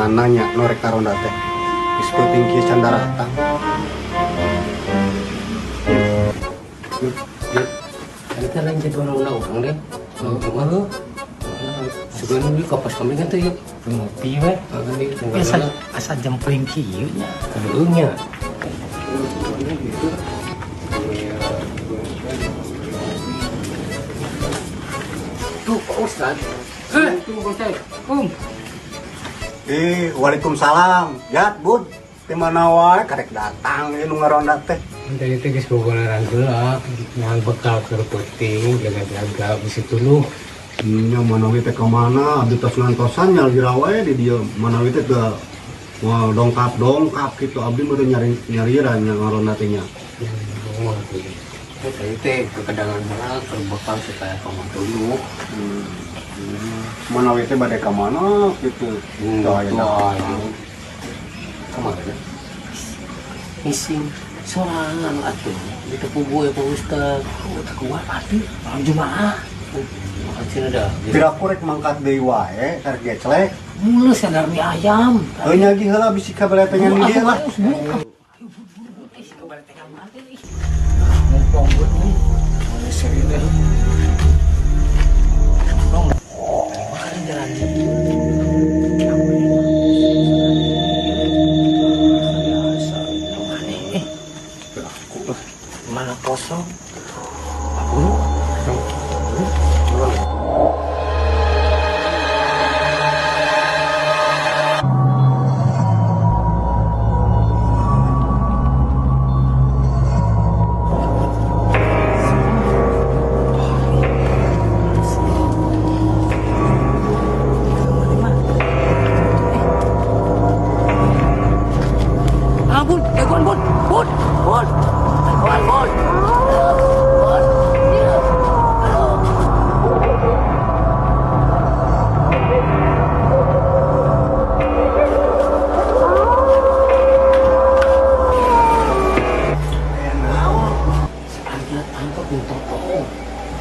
mananya norek taronda teh geus peuting kieu can daratang. Kita lain jadi orang deh. Gimana? Sebenarnya ini kapas kami kan tuh yuk ngopi weh. Asa jempling kieu nya. Kedunya. Tuh Pak Ustad. Tuh Pak Ustad. Waalaikumsalam. Jat, Bud. Di mana wae karek datang nu ngaronda teh. Tadi teh geus boga rangeula, nang bekal keur penting jaga-jaga bisi tuluh. Nya manawi teh ka mana? Abdi tos ngantosan nyalgira wae di dieu. Manawi teh teu moal dongkap kitu abdi mah teu nyarira nya ngaronda teh nya. Tadi teh kekedangan heula keur bekal supaya kamu tuluh. Manawi teh bade ka mana kitu. Kemana? Missing sorangan atuh di tepu gue Pak Ustad. Keluar pati malam Jumaah. Makasih ada. Pira kurek mangkat deui wae karek geclek. Mulus sadar mie ayam. Heuh nya ge heula bisi kabaletengan di dieu lah. Mumpung buat nih. Seri deh. Dong. Makan jalan. Mana kosong?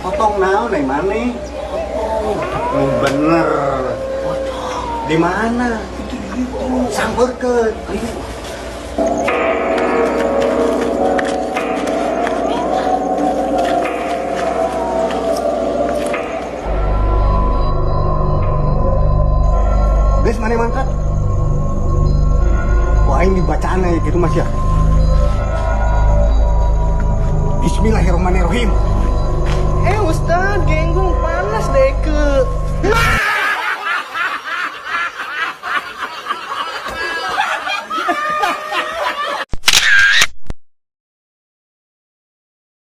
Potong naon nih mana? Bener. Di mana? Sampeurkeun. Geus mana mangkat? Wah ini bacaan ya gitu Mas ya. Bismillahirrahmanirrahim. Ustad, genggong panas deh ke.